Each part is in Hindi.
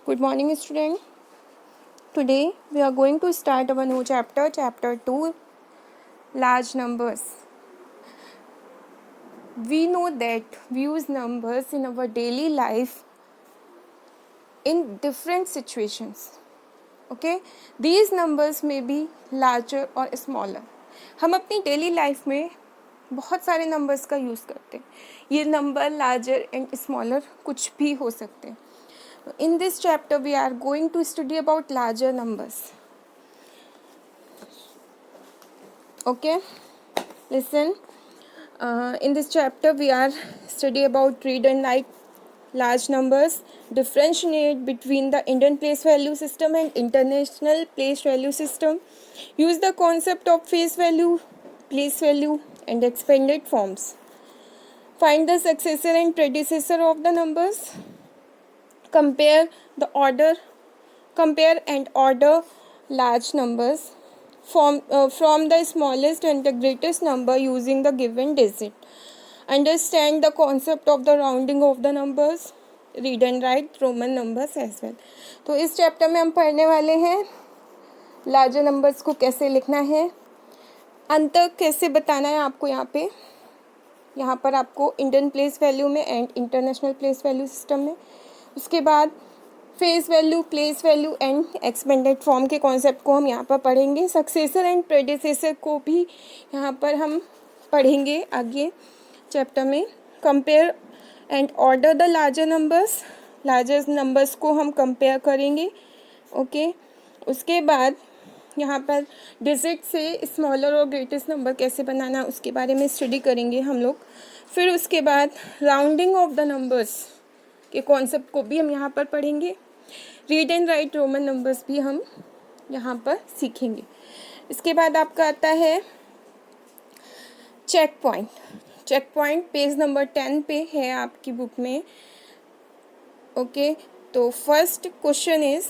Good morning, student. Today we are going to start our new chapter, chapter 2, large numbers. We know that we use numbers in our daily life in different situations. Okay, these numbers may be larger or smaller. हम अपनी डेली लाइफ में बहुत सारे नंबर्स का यूज़ करते हैं. ये नंबर लार्जर एंड स्मॉलर कुछ भी हो सकते हैं. In this chapter we are going to study about larger numbers. Okay, listen. In this chapter we are study about read and write large numbers, differentiate between the Indian place value system and international place value system, use the concept of face value, place value and expanded forms, find the successor and predecessor of the numbers, compare and order large numbers from the smallest and the greatest number using the given digit. Understand the concept of the rounding of the numbers. Read and write Roman numbers as well. तो इस चैप्टर में हम पढ़ने वाले हैं लार्जर नंबर्स को कैसे लिखना है, अंतर कैसे बताना है आपको. यहाँ पर आपको इंडियन प्लेस वैल्यू में and international place value system में. उसके बाद face value, place value and expanded form के कॉन्सेप्ट को हम यहाँ पर पढ़ेंगे. सक्सेसर एंड प्रेडिसेसर को भी यहाँ पर हम पढ़ेंगे आगे चैप्टर में. Compare and order the larger numbers को हम कंपेयर करेंगे. ओके, उसके बाद यहाँ पर डिजिट से स्मॉलर और ग्रेटेस्ट नंबर कैसे बनाना उसके बारे में स्टडी करेंगे हम लोग. फिर उसके बाद राउंडिंग ऑफ द नंबर्स के कॉन्सेप्ट को भी हम यहाँ पर पढ़ेंगे. Read and right Roman numbers भी हम यहाँ पर सीखेंगे. इसके बाद आपका आता है चेक पॉइंट पेज नंबर 10 पे है आपकी बुक में. ओके, तो first question is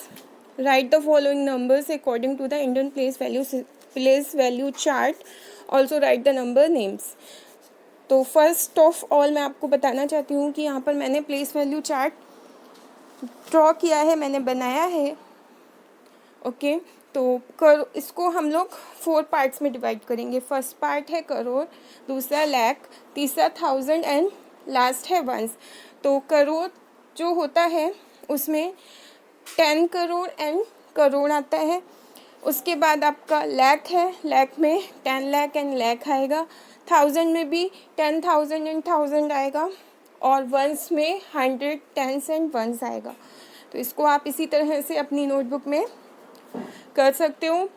write the following numbers according to the Indian place value chart. Also write the number names. तो फर्स्ट ऑफ ऑल मैं आपको बताना चाहती हूँ कि यहाँ पर मैंने प्लेस वैल्यू चार्ट ड्रॉ किया है, मैंने बनाया है. ओके, तो इसको हम लोग 4 पार्ट्स में डिवाइड करेंगे. फर्स्ट पार्ट है करोड़, दूसरा लाख, तीसरा 1000 एंड लास्ट है वंस. तो करोड़ जो होता है उसमें 10 करोड़ एंड करोड़ आता है. उसके बाद आपका लाख है, लाख में 10 लाख एंड लाख आएगा. 1000 में भी 10,000 एंड 1000 आएगा और वंस में 100 टेंस एंड वंस आएगा. तो इसको आप इसी तरह से अपनी नोटबुक में कर सकते हो.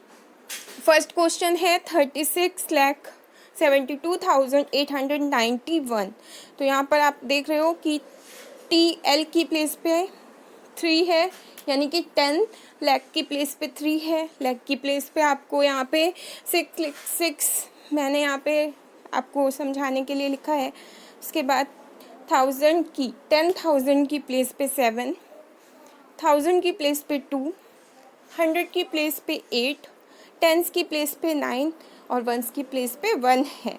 फर्स्ट क्वेश्चन है 36,72,891. तो यहाँ पर आप देख रहे हो कि TL की प्लेस पे 3 है, यानी कि 10 लाख की प्लेस पे 3 है. लाख की प्लेस पे आपको यहाँ पे 6 मैंने यहाँ पे आपको समझाने के लिए लिखा है. उसके बाद 10,000 की प्लेस पे 7, 1000 की प्लेस पे 2, 100 की प्लेस पे 8, टेंस की प्लेस पे 9 और वंस की प्लेस पे 1 है.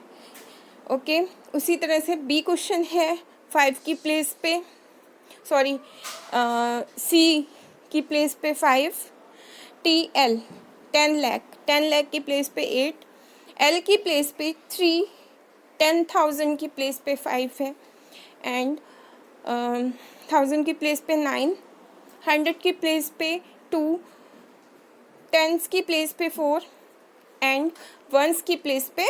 ओके, उसी तरह से बी क्वेश्चन है 5 की प्लेस पे सी की प्लेस पे 5, TL 10 लाख की प्लेस पे 8, L की प्लेस पे 3, 10,000 की प्लेस पे 5 है एंड 1000 की प्लेस पे 9, 100 की प्लेस पे 2, टेंस की प्लेस पे 4 एंड वंस की प्लेस पे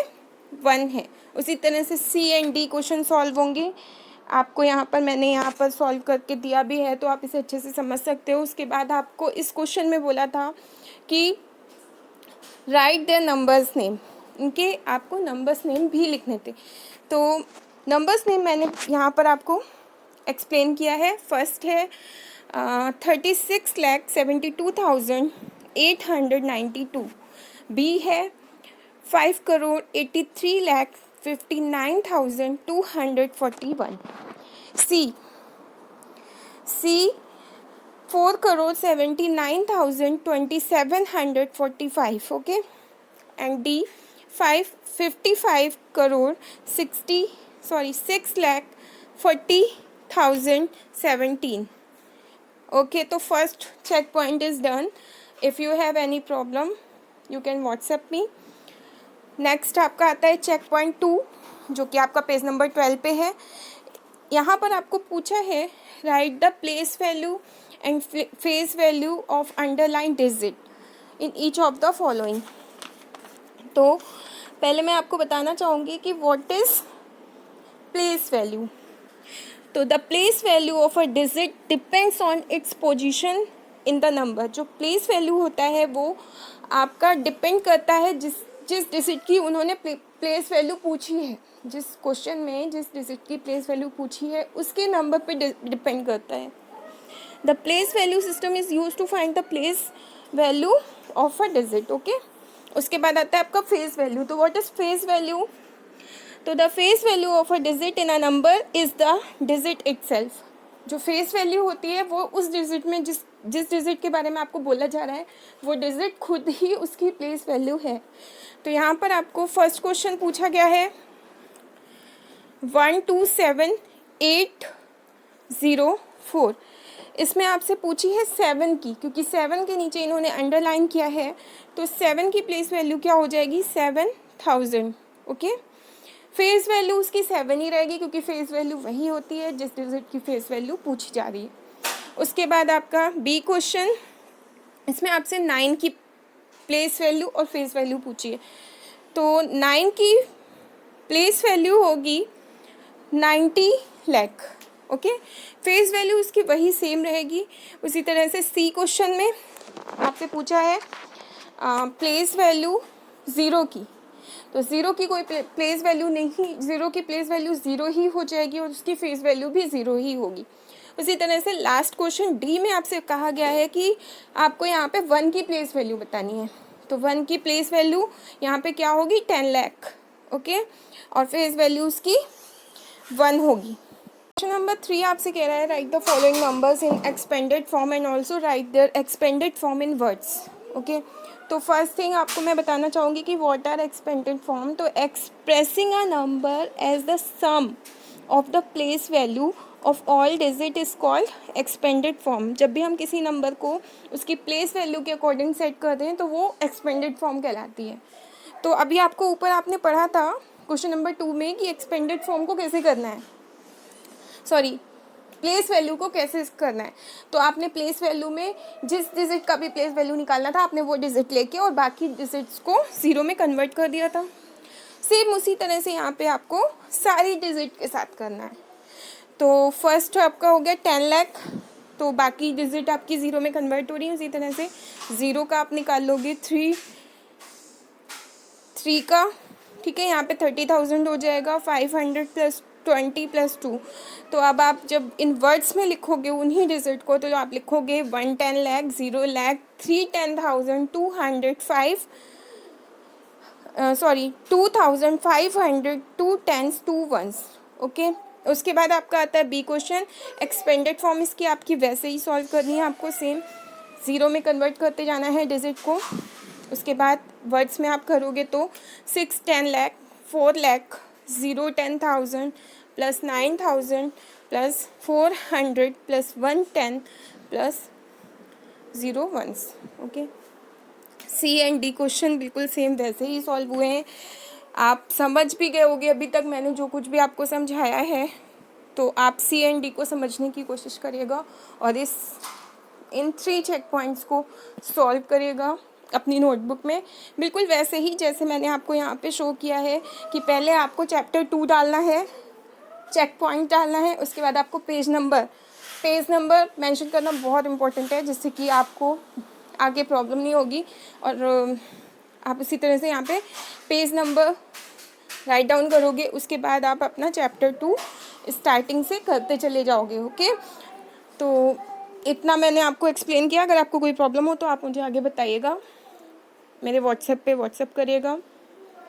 1 है. उसी तरह से सी एंड डी क्वेश्चन सॉल्व होंगे. आपको मैंने यहाँ पर सॉल्व करके दिया भी है तो आप इसे अच्छे से समझ सकते हो. उसके बाद आपको इस क्वेश्चन में बोला था कि राइट देयर नंबर्स नेम, इनके आपको नंबर्स नेम भी लिखने थे. तो नंबर्स नेम मैंने यहाँ पर आपको एक्सप्लेन किया है. फर्स्ट है 36,72,892. बी है 5,83,59,241. C 4,79,2745. Okay, and D 6,40,40,017. Okay, तो first check point is done. If you have any problem you can WhatsApp me. Next आपका आता है चेक पॉइंट 2, जो कि आपका पेज नंबर 12 पे है. यहाँ पर आपको पूछा है write the place value and face value of underline digit in each of the following. तो पहले मैं आपको बताना चाहूँगी कि व्हाट इज़ प्लेस वैल्यू. तो the place value of a digit depends on its position in the number. जो प्लेस वैल्यू होता है वो आपका डिपेंड करता है जिस डिजिट की उन्होंने प्लेस वैल्यू पूछी है. जिस क्वेश्चन में जिस डिजिट की प्लेस वैल्यू पूछी है उसके नंबर पे डिपेंड करता है. The place value system is use to find the place value of a digit. Okay, उसके बाद आता है आपका फेस वैल्यू. तो व्हाट इज़ फेस वैल्यू. तो the face value of a digit in a number is the digit itself. जो फेस वैल्यू होती है वो उस डिजिट में जिस डिजिट के बारे में आपको बोला जा रहा है वो डिजिट खुद ही उसकी प्लेस वैल्यू है. तो यहाँ पर आपको फर्स्ट क्वेश्चन पूछा गया है 127804. इसमें आपसे पूछी है 7 की, क्योंकि 7 के नीचे इन्होंने अंडरलाइन किया है. तो 7 की प्लेस वैल्यू क्या हो जाएगी 7000. ओके, फेस वैल्यू उसकी 7 ही रहेगी क्योंकि फेस वैल्यू वही होती है जिस डिजिट की फेस वैल्यू पूछी जा रही है. उसके बाद आपका बी क्वेश्चन, इसमें आपसे 9 की प्लेस वैल्यू और फेस वैल्यू पूछी है. तो 9 की प्लेस वैल्यू होगी 90 लाख. ओके, फेस वैल्यू उसकी वही सेम रहेगी. उसी तरह से सी क्वेश्चन में आपसे पूछा है प्लेस वैल्यू 0 की. तो 0 की कोई प्लेस वैल्यू नहीं, 0 की प्लेस वैल्यू 0 ही हो जाएगी और उसकी फेस वैल्यू भी 0 ही होगी. उसी तरह से लास्ट क्वेश्चन डी में आपसे कहा गया है कि आपको यहाँ पे 1 की प्लेस वैल्यू बतानी है. तो 1 की प्लेस वैल्यू यहाँ पे क्या होगी 10 लाख. ओके, और फेस वैल्यू उसकी 1 होगी. क्वेश्चन नंबर 3 आपसे कह रहा है write the following numbers in expanded form and also write their expanded form in words. Okay, तो फर्स्ट थिंग आपको मैं बताना चाहूँगी कि व्हाट आर एक्सपेंडेड फॉर्म. तो expressing a number as the sum of the place value of all digit is called expanded form. जब भी हम किसी नंबर को उसकी प्लेस वैल्यू के अकॉर्डिंग सेट करते हैं तो वो एक्सपेंडेड फॉर्म कहलाती है. तो अभी आपको ऊपर आपने पढ़ा था क्वेश्चन नंबर 2 में कि एक्सपेंडेड फॉर्म को कैसे करना है, सॉरी प्लेस वैल्यू को कैसे करना है. तो आपने प्लेस वैल्यू में जिस डिजिट का भी प्लेस वैल्यू निकालना था आपने वो डिजिट लेके और बाकी डिजिट्स को 0 में कन्वर्ट कर दिया था. सेम उसी तरह से यहाँ पे आपको सारी डिजिट के साथ करना है. तो फर्स्ट आपका हो गया 10 लाख. तो बाकी डिजिट आपकी 0 में कन्वर्ट हो रही है. उसी तरह से 0 का आप निकाल लोगे 3 का, ठीक है, यहाँ पे 30,000 हो जाएगा. 500 + 20 + 2. तो अब आप जब इन वर्ड्स में लिखोगे उन्हीं डिजिट को तो आप लिखोगे 110 lakh, 0 lakh, 310,000, 205 2,500, 2 10s, 2 1s. Okay, उसके बाद आपका आता है बी क्वेश्चन. एक्सपेंडेड फॉर्म इसकी आपकी वैसे ही सॉल्व करनी है आपको. सेम 0 में कन्वर्ट करते जाना है डिजिट को. उसके बाद वर्ड्स में आप करोगे तो 6 10 lakh, 4 lakh, 0 10,000 + 9,000 + 400 + 110 + 0 1s. Okay, C and D question बिल्कुल सेम वैसे ही सॉल्व हुए हैं. आप समझ भी गए होगे अभी तक मैंने जो कुछ भी आपको समझाया है. तो आप सी एंड डी को समझने की कोशिश करिएगा और इन 3 चेक पॉइंट्स को सॉल्व करिएगा अपनी नोटबुक में, बिल्कुल वैसे ही जैसे मैंने आपको यहाँ पे शो किया है कि पहले आपको चैप्टर 2 डालना है, चेक पॉइंट डालना है. उसके बाद आपको पेज नंबर मेंशन करना बहुत इंपॉर्टेंट है जिससे कि आपको आगे प्रॉब्लम नहीं होगी. और आप इसी तरह से यहाँ पे पेज नंबर राइट डाउन करोगे. उसके बाद आप अपना चैप्टर 2 स्टार्टिंग से करते चले जाओगे. ओके, तो इतना मैंने आपको एक्सप्लेन किया. अगर आपको कोई प्रॉब्लम हो तो आप मुझे आगे बताइएगा, मेरे व्हाट्सएप पे व्हाट्सएप करिएगा.